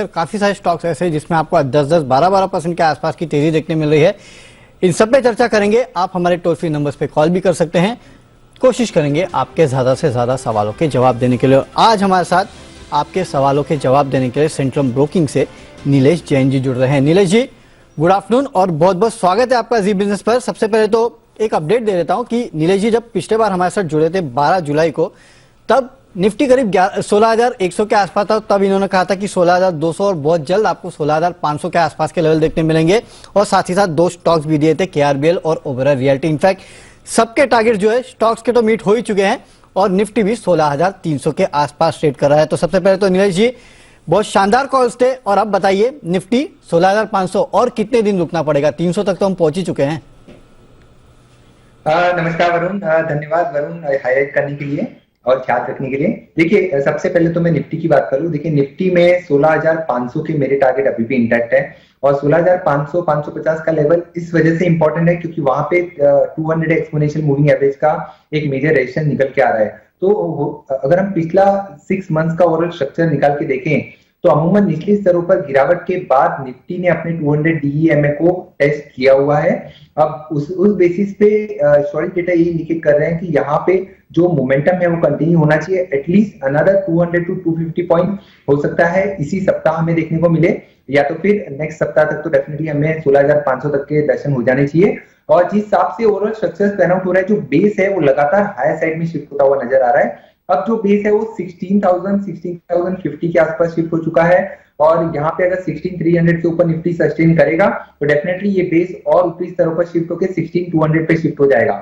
खासकर काफी सारे स्टॉक्स ऐसे हैं जिसमें आपको 10-10, 12-12% के आसपास की तेजी देखने मिल रही है। इन सब पे चर्चा करेंगे। आप हमारे टोल फ्री नंबर्स पे कॉल भी कर सकते हैं। कोशिश करेंगे आपके ज्यादा से ज्यादा सवालों के जवाब देने के लिए। आज हमारे साथ आपके सवालों के जवाब देने के लिए सेंट्रम ब्रोकिंग से नीलेश जैन जी जुड़ रहे हैं। नीलेश जी, गुड आफ्टरनून और बहुत बहुत स्वागत है आपका जी बिजनेस पर। सबसे पहले तो एक अपडेट दे देता हूं कि नीलेश जी जब पिछले बार हमारे साथ जुड़े थे 12 जुलाई को, तब निफ्टी करीब 16,100 के आसपास था। तब इन्होंने कहा था कि 16,200 और बहुत जल्द आपको 16,500 के आसपास के लेवल देखने मिलेंगे। और साथ ही साथ दो स्टॉक्स भी दिए थे, केआरबीएल और ओबेरॉय रियल्टी। इनफैक्ट सबके टारगेट जो है स्टॉक्स के तो मीट हो ही चुके हैं और निफ्टी भी 16,300 के आसपास ट्रेड कर रहा है। तो सबसे पहले तो नीलेश जी, बहुत शानदार कॉल्स थे। और अब बताइए, निफ्टी 16,500 और कितने दिन रुकना पड़ेगा? 300 तक तो हम पहुंच ही चुके हैं। नमस्कार वरुण, धन्यवाद वरुण हाईलाइट करने के लिए और ख्याल रखने के लिए। देखिए, सबसे पहले तो मैं निफ्टी की बात करूं। देखिए, निफ्टी में 16,500 के मेरे टारगेट अभी भी इंटैक्ट है और 16,500 550 का लेवल इस वजह से इंपॉर्टेंट है क्योंकि वहां पे 200 एक्सपोनेंशियल मूविंग एवरेज का एक मेजर रेजिस्टेंस निकल के आ रहा है। तो अगर हम पिछला 6 मंथ्स का ओवरऑल स्ट्रक्चर निकाल के देखें तो अमूमन निचली स्तरों पर गिरावट के बाद निफ्टी ने अपने 200 DEMA को टेस्ट किया हुआ है। अब उस बेसिस पे सॉलिड डेटा ये इंडिकेट कर रहे हैं कि यहाँ पे जो मोमेंटम है वो कंटिन्यू होना चाहिए। एटलीस्ट अनदर 200 to 250 पॉइंट हो सकता है इसी सप्ताह हमें देखने को मिले, या तो फिर नेक्स्ट सप्ताह तक तो डेफिनेटली हमें 16,500 तक के दर्शन हो जाने चाहिए। और जिस हिसाब से ओवरऑल स्ट्रक्चर पैन आउट हो रहा है, जो बेस है वो लगातार हायर साइड में शिफ्ट होता हुआ नजर आ रहा है। अब जो बेस है वो 16,050 के आसपास शिफ्ट हो चुका है और यहाँ पे अगर 16,300 से ऊपर निफ्टी सस्टेन करेगा तो डेफिनेटली ये बेस और ऊपरी स्तरों पर शिफ्ट होकर 16,200 पे शिफ्ट हो जाएगा।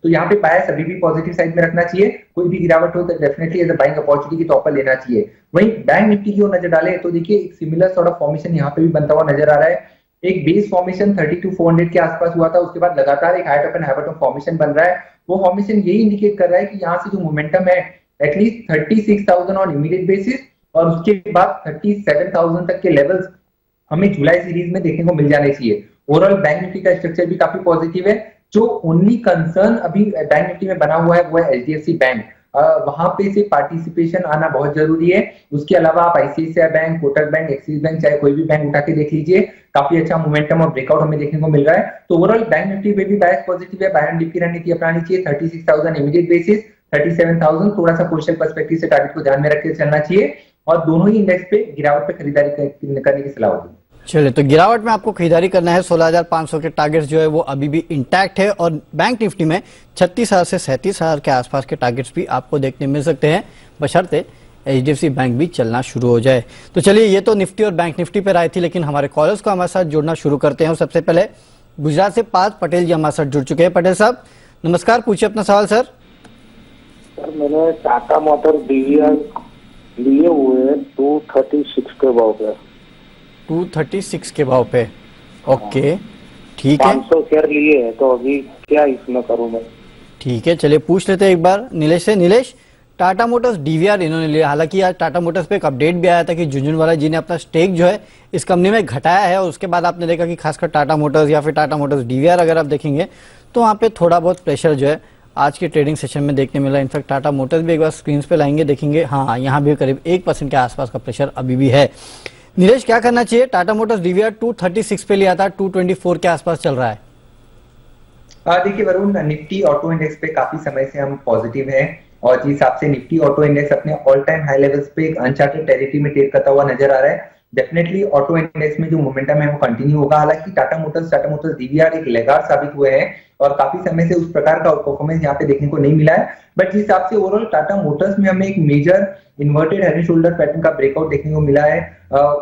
तो यहाँ पे बायस अभी भी पॉजिटिव साइड में रखना चाहिए। कोई भी गिरावट हो तो definitely as a buying opportunity के तौर पर लेना चाहिए। वहीं बैंक निफ्टी की ओर नजर डाले तो देखिए, एक सिमिलर सॉर्ट ऑफ फॉर्मेशन यहाँ पे भी बनता हुआ नजर आ रहा है। एक बेस फॉर्मेशन 32,400 के आसपास हुआ था, उसके बाद लगातार एक high top and high bottom formation बन रहा है। वो फॉर्मेशन यही इंडिकेट कर रहा है कि यहाँ से जो मोमेंटम है एटलीस्ट 36,000 ऑन इमीडिएट बेसिस और उसके बाद 37,000 तक के लेवल्स हमें जुलाई सीरीज में देखने को मिल जाने चाहिए। ओवरऑल बैंक निफ्टी का स्ट्रक्चर भी काफी पॉजिटिव है। जो ओनली कंसर्न अभी बैंक निफ्टी में बना हुआ है वो है एचडीएफसी बैंक। वहां पे से पार्टिसिपेशन आना बहुत जरूरी है। उसके अलावा आप ICICI bank, Kotak bank, axis bank, चाहे कोई भी बैंक उठा के देख लीजिए, काफी अच्छा मोमेंटम और ब्रेकआउट हमें देखने को मिल रहा है। तो ओवरऑल बैंक निफ्टी पे भी बायस पॉजिटिव है। बाय एंड डिप की रणनीति अपनानी चाहिए। 36,000 इमीडिएट बेसिस, 37,000 थोड़ा सा पोजिशनल पर्सपेक्टिव से टारगेट को ध्यान में रख के चलना चाहिए और दोनों ही इंडेक्स पे गिरावट पे खरीदारी करने की सलाह होगी। चलिए, तो गिरावट में आपको खरीदारी करना है। 16,500 के टारगेट्स जो है वो अभी भी इंटैक्ट है और बैंक निफ्टी में 36,000 से 37,000 के आसपास के टारगेट्स भी आपको देखने मिल सकते हैं, बशर्ते एचडीएफसी बैंक भी चलना शुरू हो जाए। तो चलिए, ये तो निफ्टी और बैंक निफ्टी पर आई थी, लेकिन हमारे कॉलर्स को हमारे साथ जुड़ना शुरू करते हैं। सबसे पहले गुजरात से पार्थ पटेल जी हमारे साथ जुड़ चुके हैं। पटेल साहब नमस्कार, पूछिए अपना सवाल। सर मैंने टाटा मोटर डीवीआर लिए हुए हैं 236 के भाव पे। 236 के भाव पे, ओके ठीक है। 500 शेयर लिए हैं, तो अभी क्या इसमें करूं मैं? ठीक है, चलिए पूछ लेते हैं एक बार नीलेश से। नीलेश, टाटा मोटर्स डीवीआर इन्होंने लिया। हालांकि आज टाटा मोटर्स पे एक अपडेट भी आया था कि झुंझुनवाला जी ने अपना स्टेक जो है इस कंपनी में घटाया है और उसके बाद आपने देखा कि खासकर टाटा मोटर्स या फिर टाटा मोटर्स डीवीआर अगर आप देखेंगे तो वहाँ पे थोड़ा बहुत प्रेशर जो है आज के ट्रेडिंग सेशन में देखने मिला। इनफैक्ट टाटा मोटर्स भी एक बार स्क्रीन पे लाएंगे, देखेंगे हाँ यहाँ भी करीब 1% के आसपास का प्रेशर अभी भी है। नीलेश, क्या करना चाहिए? टाटा मोटर्स डीवीआर 236 पे लिया था, 224 के आसपास चल रहा है। देखिए वरुण, निफ्टी ऑटो इंडेक्स पे काफी समय से हम पॉजिटिव हैं और जिस हिसाब से निफ्टी ऑटो इंडेक्स अपने ऑल टाइम हाई लेवल्स पे एक अनचार्टेड टेरिटरी में ट्रेड करता हुआ नजर आ रहा है। डेफिनेटली ऑटो इंडेक्स में जो मोमेंटम है वो कंटिन्यू होगा। हालांकि टाटा मोटर्स डीवीआर एक लेगार्ड साबित हुए हैं और काफी समय से उस प्रकार का परफॉर्मेंस यहाँ पे देखने को नहीं मिला है। बट जिस हिसाब से ओवरऑल टाटा मोटर्स में हमें एक major inverted head and shoulder pattern का ब्रेकआउट देखने को मिला है,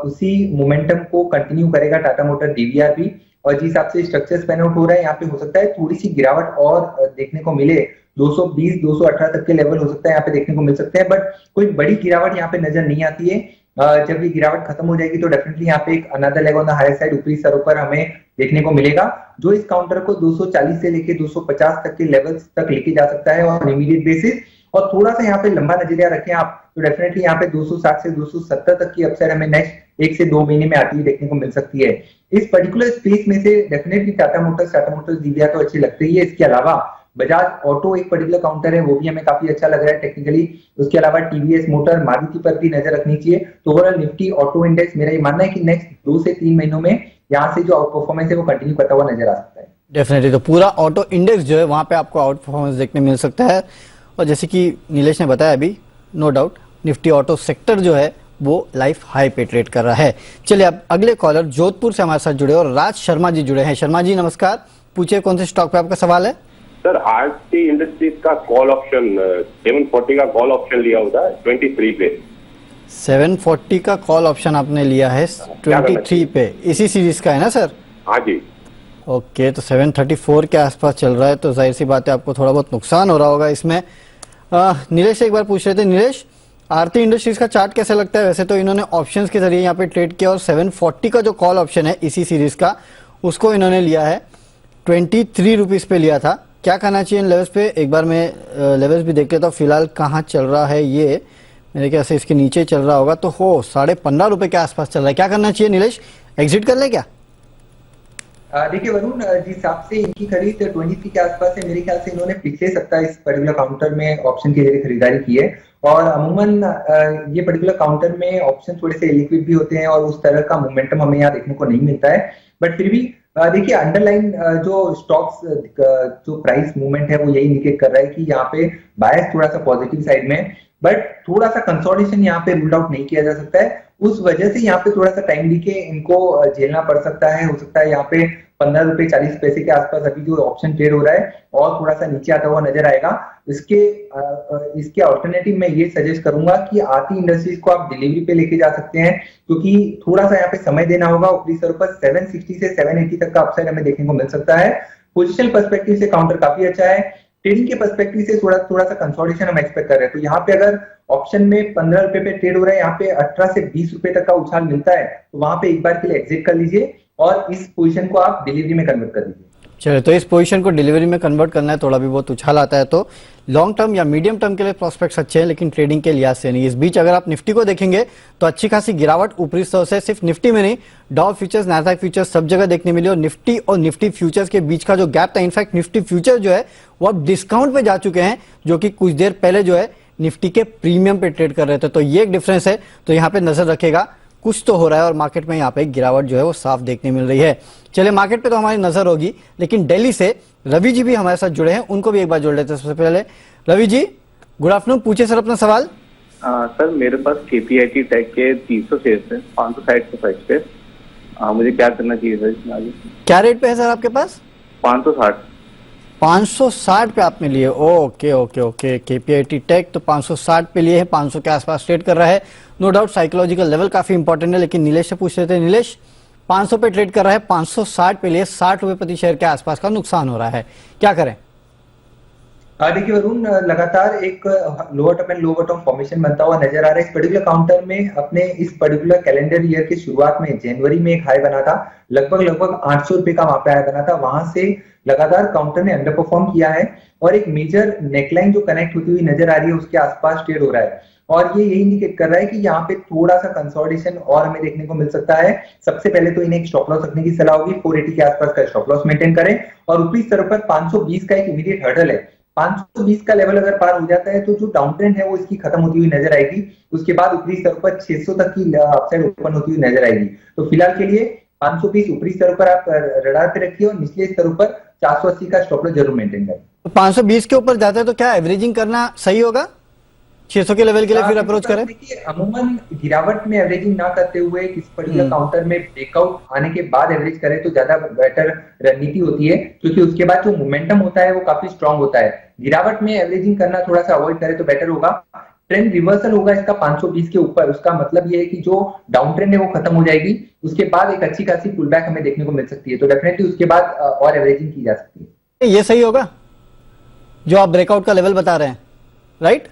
उसी मोमेंटम को कंटिन्यू करेगा टाटा मोटर डीवीआर भी। और जिस हिसाब से स्ट्रक्चर पैन आउट हो रहा है, यहाँ पे हो सकता है थोड़ी सी गिरावट और देखने को मिले। 220 218 तक के लेवल हो सकता है यहाँ पे देखने को मिल सकते हैं, बट कोई बड़ी गिरावट यहाँ पे नजर नहीं आती है। जब ये गिरावट खत्म हो जाएगी तो डेफिनेटली यहाँ पे एक another leg on the higher side ऊपरी स्तरों पर हमें देखने को मिलेगा, जो इस काउंटर को 240 से लेके 250 तक के लेवल्स तक लेके जा सकता है और इमीडिएट बेसिस। और थोड़ा सा यहाँ पे लंबा नजरिया रखें आप तो डेफिनेटली यहाँ पे 260 से 270 तक की अपसाइड हमें नेक्स्ट 1 से 2 महीने में आती हुई देखने को मिल सकती है। इस पर्टिकुलर स्पेस में से डेफिनेटली टाटा मोटर्स डीवीआर तो अच्छी लगती है। इसके अलावा बजाज ऑटो एक पर्टिकुलर काउंटर है, वो भी हमें काफी अच्छा लग रहा है टेक्निकली। उसके अलावा टीवीएस मोटर, मारुति पर भी नजर रखनी चाहिए। तो ओवरऑल निफ्टी ऑटो इंडेक्स मेरा ये मानना है कि नेक्स्ट 2 से 3 महीनों में यहाँ से जो आउट परफॉर्मेंस है वो कंटिन्यू करता हुआ नजर आ सकता है। डेफिनेटली, तो पूरा ऑटो इंडेक्स जो है वहां पे आपको आउट परफॉर्मेंस देखने मिल सकता है। और जैसे कि नीलेश ने बताया अभी, no doubt Nifty auto sector जो है वो लाइफ हाई पे ट्रेड कर रहा है। चलिए अब अगले कॉलर जोधपुर से हमारे साथ जुड़े और राज शर्मा जी जुड़े हैं। शर्मा जी नमस्कार, पूछिए कौन से स्टॉक पे आपका सवाल है। सर आरती इंडस्ट्रीज का कॉल ऑप्शन 740 का कॉल ऑप्शन लिया होता है 23 पे। 740 का कॉल ऑप्शन आपने लिया है 23 पे, इसी सीरीज का है ना सर? हाँ जी। ओके, तो 734 के आसपास चल रहा है, तो जाहिर सी बात है आपको थोड़ा बहुत नुकसान हो रहा होगा इसमें। नीलेश से एक बार पूछ रहे थे। नीलेश, आरती इंडस्ट्रीज का चार्ट कैसा लगता है? वैसे तो इन्होंने ऑप्शंस के जरिए यहाँ पे ट्रेड किया और 740 का जो कॉल ऑप्शन है इसी सीरीज का, उसको इन्होंने लिया है 23 रुपीज पे लिया था। क्या कहना चाहिए इन लेवल्स पे? एक बार मैं लेवल्स भी देख लेता हूँ फिलहाल कहाँ चल रहा है ये। मेरे ख्याल से इसके नीचे चल रहा होगा, तो हो 15.5 रुपए के आसपास चल रहा है। क्या करना चाहिए नीलेश, एग्जिट कर ले क्या? देखिए वरुण, जिस हिसाब से इनकी खरीद 23 के आसपास है, मेरे ख्याल से इन्होंने पिछले सप्ताह इस पर्टिकुलर काउंटर में ऑप्शन के जरिए खरीदारी की है। और अमूमन ये पर्टिकुलर काउंटर में ऑप्शन थोड़े से लिक्विड भी होते हैं और उस तरह का मोमेंटम हमें यहाँ देखने को नहीं मिलता है। बट फिर भी देखिए अंडरलाइन जो स्टॉक्स जो प्राइस मूवमेंट है वो यही इंडिकेट कर रहा है कि यहाँ पे बायस थोड़ा सा पॉजिटिव साइड में, बट थोड़ा सा कंसोलिडेशन यहाँ पे रूल आउट नहीं किया जा सकता है। उस वजह से यहाँ पे थोड़ा सा टाइम लेके इनको झेलना पड़ सकता है। हो सकता है यहाँ पे 15 रुपए 40 पैसे के आसपास अभी जो ऑप्शन ट्रेड हो रहा है और थोड़ा सा नीचे आता हुआ नजर आएगा। इसके ऑल्टरनेटिव मैं ये सजेस्ट करूंगा कि आरती इंडस्ट्रीज को आप डिलीवरी पे लेके जा सकते हैं, क्योंकि थोड़ा सा यहाँ पे समय देना होगा। ऊपरी स्तर पर 760 से 780 तक का अपसाइड हमें देखने को मिल सकता है। पोजिशनल पर्सपेक्टिव से काउंटर काफी अच्छा है। ट्रेडिंग के पर्सपेक्टिव से थोड़ा सा कंसोलिडेशन हम एक्सपेक्ट कर रहे हैं। तो यहाँ पे अगर ऑप्शन में 15 रुपए पे ट्रेड हो रहा है, यहाँ पे 18 से 20 रुपए तक का उछाल मिलता है, तो वहां पे एक बार के लिए एग्जिट कर लीजिए और इस पोजीशन को आप डिलीवरी में कन्वर्ट कर दीजिए। चलिए, तो इस पोजीशन को डिलीवरी में कन्वर्ट करना है, थोड़ा भी बहुत उछाल आता है तो लॉन्ग टर्म या मीडियम टर्म के लिए प्रोस्पेक्ट्स अच्छे हैं, लेकिन ट्रेडिंग के लिहाज से नहीं। इस बीच अगर आप निफ्टी को देखेंगे तो अच्छी खासी गिरावट ऊपरी स्तर से सिर्फ निफ्टी में नहीं, डाउ फ्यूचर्स, नैस्डैक फ्यूचर्स सब जगह देखने मिली। और निफ्टी फ्यूचर्स के बीच का जो गैप था, इनफैक्ट निफ्टी फ्यूचर जो है वो अब डिस्काउंट पे जा चुके हैं, जो कि कुछ देर पहले जो है निफ्टी के प्रीमियम पे ट्रेड कर रहे थे। तो ये एक डिफरेंस है, तो यहाँ पे नजर रखेगा, कुछ तो हो रहा है और मार्केट में यहाँ पे गिरावट जो है वो साफ देखने मिल रही है। चलिए, मार्केट पे तो हमारी नजर होगी, लेकिन दिल्ली से रवि जी भी हमारे साथ जुड़े हैं, उनको भी एक बार जोड़ लेते हैं। सबसे पहले रवि जी, गुड आफ्टरनून, पूछिए सर अपना सवाल। सर मेरे पास केपीआईटी टेक के 300 शेयर्स हैं 560 के प्राइस पे। मुझे क्या करना चाहिए सर इसमें आगे? क्या रेट पे है सर आपके पास? 560 पे आपने लिए। Okay okay okay, KPIT tech तो 560 पे लिए है, 500 के आसपास ट्रेड कर रहा है। नो डाउट साइकोलॉजिकल लेवल काफी इंपॉर्टेंट है, लेकिन नीलेश से पूछ रहे थे। नीलेश, 500 पे ट्रेड कर रहा है, 560 पे लिए 60 रुपए प्रति शेयर के आसपास का नुकसान हो रहा है, क्या करें? देखिए वरुण, लगातार एक lower top and lower top formation बनता हुआ नजर आ रहा है। इस पर्टिकुलर काउंटर में अपने इस पर्टिकुलर कैलेंडर ईयर की शुरुआत में जनवरी में एक हाई बना था, लगभग 800 रुपए का वहां पे हाई बना था। वहां से लगातार काउंटर ने अंडर परफॉर्म किया है और एक मेजर नेकलाइन जो कनेक्ट होती हुई नजर आ रही है उसके आसपास ट्रेड हो रहा है। और ये यही इंडिकेट कर रहा है कि यहाँ पे थोड़ा सा कंसोलिडेशन और हमें देखने को मिल सकता है। सबसे पहले तो इन्हें एक स्टॉप लॉस रखने की सलाह होगी, 480 के आसपास का स्टॉप लॉस मेंटेन करें। और ऊपरी स्तर पर 520 का एक इमीडिएट हर्डल है, 520 का लेवल अगर पार हो जाता है तो जो डाउन ट्रेंड है वो इसकी खत्म होती हुई नजर आएगी। उसके बाद ऊपरी स्तर पर 600 तक की अपसाइड ओपन होती हुई नजर आएगी। तो फिलहाल के लिए 520 ऊपरी स्तर पर आप रडार पे रखिए और निचले स्तर पर 480 का स्टॉप लॉस जरूर मेंटेन करें। तो 520 के ऊपर जाता है तो क्या एवरेजिंग करना सही होगा? 600 के लेवल के लिए फिर अप्रोच करें? देखिए अमूमन गिरावट में एवरेजिंग ना करते हुए किसी पर्टिकुलर काउंटर में ब्रेकआउट आने के बाद एवरेज करें तो ज्यादा बेटर रणनीति होती है, क्योंकि उसके बाद जो मोमेंटम होता है वो काफी स्ट्रांग होता है। गिरावट में एवरेजिंग करना थोड़ा सा अवॉइड करे तो बेटर होगा। ट्रेंड रिवर्सल होगा इसका 520 के ऊपर, उसका मतलब ये है कि जो डाउन ट्रेंड है वो खत्म हो जाएगी। उसके बाद एक अच्छी खासी पुल बैक हमें देखने को मिल सकती है, तो डेफिनेटली उसके बाद और एवरेजिंग की जा सकती है। ये सही होगा जो आप ब्रेकआउट का लेवल बता रहे हैं, राइट?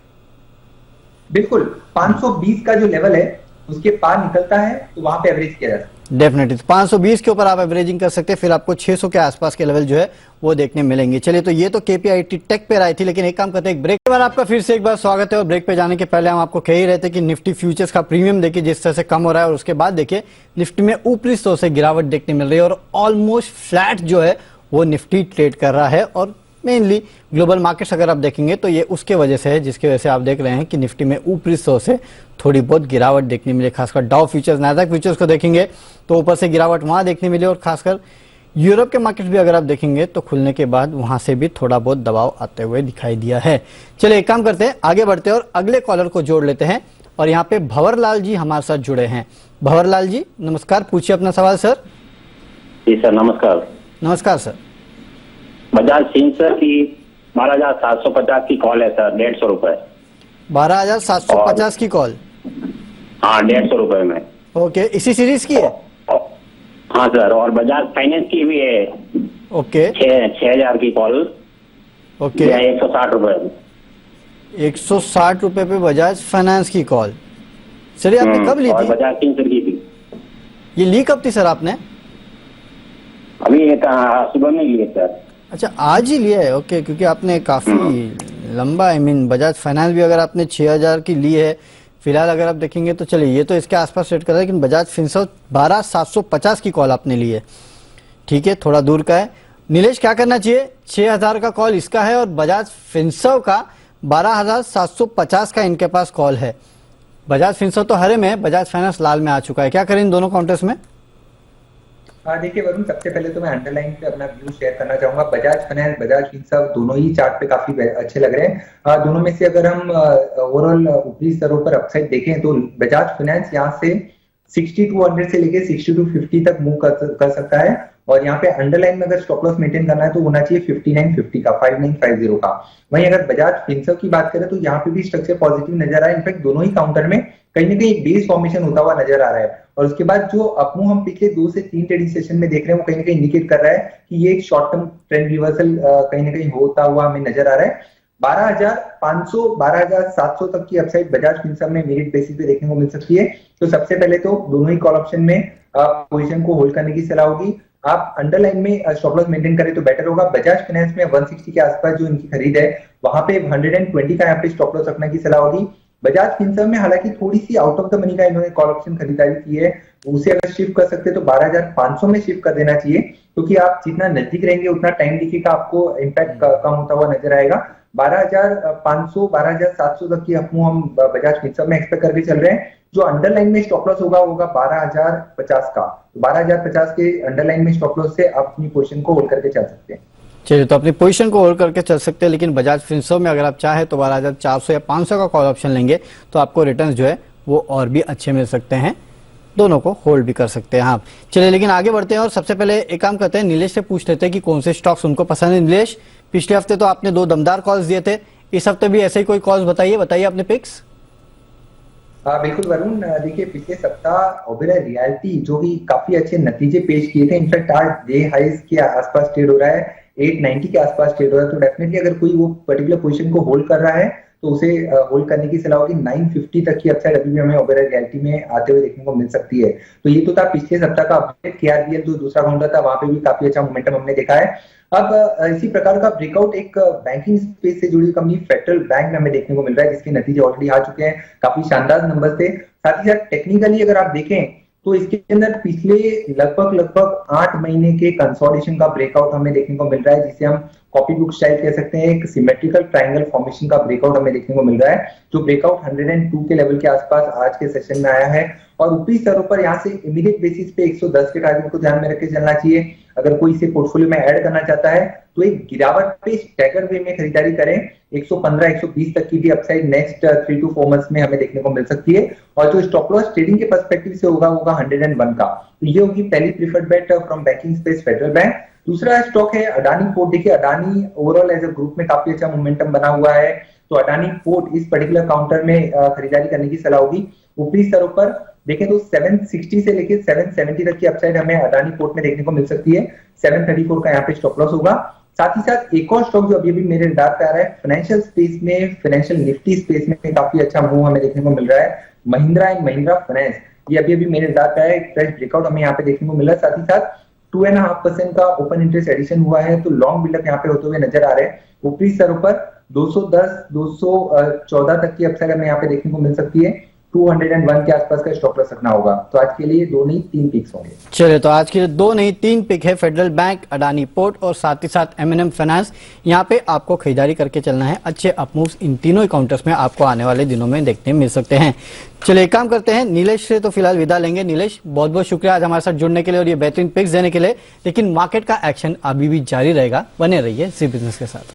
बिल्कुल, 520 का जो लेवल है उसके पार निकलता है तो वहां पे एवरेज किया जाता है। डेफिनेटली 520 के ऊपर आप एवरेजिंग कर सकते हैं, फिर आपको 600 के आसपास के लेवल जो है वो देखने मिलेंगे। चलिए, तो ये तो केपीआईटी टेक पे आई थी, लेकिन एक काम करते हैं, एक ब्रेक के बाद आपका फिर से एक बार स्वागत है। और ब्रेक पे जाने के पहले हम आपको कह ही रहे थे कि निफ्टी फ्यूचर्स का प्रीमियम देखिए जिस तरह से कम हो रहा है, और उसके बाद देखिए निफ्टी में ऊपरी स्तर से गिरावट देखने मिल रही है और ऑलमोस्ट फ्लैट जो है वो निफ्टी ट्रेड कर रहा है। और मेनली ग्लोबल मार्केट्स अगर आप देखेंगे तो ये उसके वजह से है, जिसकी वजह से आप देख रहे हैं कि निफ्टी में ऊपरी सौ से थोड़ी बहुत गिरावट देखने मिली। खासकर डाउ फ्यूचर्स, नैस्डैक फ्यूचर्स को देखेंगे तो ऊपर से गिरावट वहां देखने मिली, और खासकर यूरोप के मार्केट्स भी अगर आप देखेंगे तो खुलने के बाद वहां से भी थोड़ा बहुत दबाव आते हुए दिखाई दिया है। चलिए एक काम करते हैं, आगे बढ़ते हैं और अगले कॉलर को जोड़ लेते हैं। और यहाँ पे भंवरलाल जी हमारे साथ जुड़े हैं। भंवरलाल जी नमस्कार, पूछिए अपना सवाल सर। जी सर नमस्कार। नमस्कार सर। बजाज फिनसर्व की 12,750 की कॉल है सर, 150 रुपए। 12,750 की कॉल? हाँ 150 रुपए में। ओके, इसी सीरीज की है? हाँ सर, और बजाज फाइनेंस की भी है। ओके, 6,000 की कॉल। ओके, 160 रुपए। 160 रुपए पे बजाज फाइनेंस की कॉल। सर ये आपने कब ली और थी? बजाज फिनसर्व की थी। ये ली कब थी सर आपने? अभी ये सुबह में लिए सर। अच्छा, आज ही लिया है। ओके, क्योंकि आपने काफी लंबा, बजाज फाइनेंस भी अगर आपने 6,000 की ली है फिलहाल अगर आप देखेंगे तो चलिए ये तो इसके आसपास रेट कर रहा है, लेकिन बजाज फिनसर्व 12,750 की कॉल आपने ली है। ठीक है, थोड़ा दूर का है। नीलेश क्या करना चाहिए? 6,000 का कॉल इसका है और बजाज फिनसर्व का 12,750 का इनके पास कॉल है। बजाज फिनसर्व तो हरे में है, बजाज फाइनेंस लाल में आ चुका है। क्या करें इन दोनों काउंटर्स में? देखिए वरुण, सबसे पहले तो मैं अंडरलाइन पे अपना व्यू शेयर करना चाहूंगा। बजाज फाइनेंस, बजाज फिनसर्व दोनों ही चार्ट पे काफी अच्छे लग रहे हैं। दोनों में से अगर हम ओवरऑल ऊपरी स्तरों पर अपसाइड देखें तो बजाज फाइनेंस यहाँ से 6200 से लेके 6250 तक मूव कर सकता है, और यहाँ पे अंडरलाइन में अगर स्टॉप लॉस मेंटेन करना है तो होना चाहिए 5950 का, 5950 का। वहीं अगर बजाज फिनसर्व की बात करें तो यहाँ पे भी स्ट्रक्चर पॉजिटिव नजर आ रहा है। इनफैक्ट दोनों ही काउंटर में कहीं ना कहीं बेस फॉर्मेशन होता हुआ नजर आ रहा है, और उसके बाद जो अपमूव हम पिछले 2 से 3 ट्रेडिंग सेशन में देख रहे हैं वो कहीं ना कहीं इंडिकेट कर रहा है कि ये एक शॉर्ट टर्म ट्रेंड रिवर्सल कहीं ना कहीं होता हुआ हमें नजर आ रहा है। 12,500 12,700 तक की अपसाइड बजाज फिनसर्व में मेरिट बेसिस पे देखने को मिल सकती है। तो सबसे पहले तो दोनों ही कॉल ऑप्शन में पोजीशन को होल्ड करने की सलाह होगी। आप अंडरलाइन में स्टॉप लॉस मेंटेन करें तो बेटर होगा। बजाज फाइनेंस में 160 के आसपास जो इनकी खरीद है वहां पे 120 का यहाँ पे स्टॉप लॉस रखने की सलाह होगी। बजाज फिनसर्व में हालांकि थोड़ी सी आउट ऑफ द मनी का इन्होंने कॉल ऑप्शन खरीदारी की है, उसे अगर शिफ्ट कर सकते तो 12,500 में शिफ्ट कर देना चाहिए, क्योंकि आप जितना नजदीक रहेंगे उतना टाइम दिखेगा आपको इम्पैक्ट कम होता हुआ नजर आएगा। 12,500 12,700 तक की अपमूव हम बजाज फिनसर्व में एक्सपेक्ट करके चल रहे हैं। जो अंडरलाइन में स्टॉप लॉस होगा 12,050 का। 12,050 के अंडरलाइन में स्टॉप लॉस से आप अपनी पोजीशन को होल्ड करके चल सकते हैं। चलिए, तो अपनी पोजीशन को होल्ड करके चल सकते हैं, लेकिन बजाज फिनसर्व में अगर आप चाहे तो 12,400 या 500 का कॉल ऑप्शन लेंगे तो आपको रिटर्न्स जो है वो और भी अच्छे मिल सकते हैं। दोनों को होल्ड भी कर सकते हैं आप। चलिए लेकिन आगे बढ़ते हैं और सबसे पहले एक काम करते हैं, नीलेश से पूछ लेते हैं कि कौन से स्टॉक्स उनको पसंद है। नीलेश, पिछले हफ्ते तो आपने 2 दमदार कॉल्स दिए थे, इस हफ्ते भी ऐसे ही कोई कॉल्स बताइए अपने पिक्स। बिल्कुल वरुण, देखिए पिछले सप्ताह ओबेरॉय रियल्टी जो कि काफी अच्छे नतीजे पेश किए थे, इनफैक्ट आज डे हाइज के आसपास ट्रेड हो रहा है, 890 के आसपास ट्रेड हो रहा है। तो डेफिनेटली अगर कोई वो पर्टिकुलर पोजीशन को होल्ड कर रहा है तो उसे होल्ड करने की सलाह होगी। 950 तक की अपसाइड अभी भी हमें ओबेरॉय रियल्टी में आते हुए देखने को मिल सकती है। तो ये तो था पिछले सप्ताह का अपडेट। केआरबीएल जो दूसरा काउंटर था वहां पे भी काफी अच्छा मोमेंटम हमने देखा है। अब इसी प्रकार का ब्रेकआउट एक बैंकिंग स्पेस से जुड़ी कंपनी फेडरल बैंक में हमें देखने को मिल रहा है, जिसके नतीजे ऑलरेडी आ चुके हैं, काफी शानदार नंबर थे। साथ ही साथ टेक्निकली अगर आप देखें तो इसके अंदर पिछले लगभग 8 महीने के कंसोलिडेशन का ब्रेकआउट हमें देखने को मिल रहा है, जिसे हम कॉपी बुक स्टाइल कह सकते हैं। एक सिमेट्रिकल ट्रायंगल फॉर्मेशन का ब्रेकआउट हमें देखने को मिल रहा है, जो ब्रेकआउट 102 के लेवल के आसपास आज के सेशन में आया है, और ऊपरी स्तरों पर यहाँ से इमीडिएट बेसिस पे 110 के टारगेट को ध्यान में रख के चलना चाहिए। अगर कोई इसे पोर्टफोलियो में ऐड करना चाहता है तो एक गिरावट पे स्टैगर वे में खरीदारी करें। 115-120 तक की भी अपसाइड नेक्स्ट 3 to 4 मंथ्स में हमें देखने को मिल सकती है, और जो स्टॉप लॉस ट्रेडिंग के पर्सपेक्टिव से होगा 101 का। तो ये होगी पहली preferred bet from banking space Federal Bank. दूसरा स्टॉक है अडानी पोर्ट। देखिए Adani overall as a group में काफी अच्छा मोमेंटम बना हुआ है, तो अडानी पोर्ट इस पर्टिकुलर काउंटर में खरीदारी करने की सलाह होगी। ऊपरी स्तरों पर देखें तो 760 से लेकर 770 तक की अपसाइड हमें अडानी पोर्ट में देखने को मिल सकती है। 734 का यहाँ पे स्टॉप लॉस होगा। साथ ही साथ एक और स्टॉक जो अभी भी मेरे रडार पे आ रहा है फाइनेंशियल स्पेस में, फाइनेंशियल निफ्टी स्पेस में काफी अच्छा मूव हमें देखने को मिल रहा है, महिंद्रा एंड महिंद्रा फाइनेंस। ये अभी मेरे रडार पे आया, एक फ्रेश ब्रेकआउट हमें यहाँ पे देखने को मिल रहा है। साथ ही साथ 2.5% का ओपन इंटरेस्ट एडिशन हुआ है, तो लॉन्ग बिल्डअप यहाँ पे होते हुए नजर आ रहे हैं। ऊपरी स्तरों पर 210 214 तक की अपसाइड हमें यहाँ पे देखने को मिल सकती है। 201 के आसपास का स्टॉप लॉस रखना होगा। तो आज के लिए 2 नहीं 3 पिक्स होंगे। चलिए, तो आज के लिए 2 नहीं 3 पिक है, फेडरल बैंक, अडानी पोर्ट और साथ ही साथ M&M फाइनेंस। यहाँ पे आपको खरीदारी करके चलना है। अच्छे अपमूव्स इन तीनों ही काउंटर्स में आपको आने वाले दिनों में देखने मिल सकते हैं। चलिए, एक काम करते हैं, नीलेश से तो फिलहाल विदा लेंगे। नीलेश, बहुत बहुत शुक्रिया आज हमारे साथ जुड़ने के लिए और ये बेहतरीन पिक्स देने के लिए। लेकिन मार्केट का एक्शन अभी भी जारी रहेगा, बने रहिए जी बिजनेस के साथ।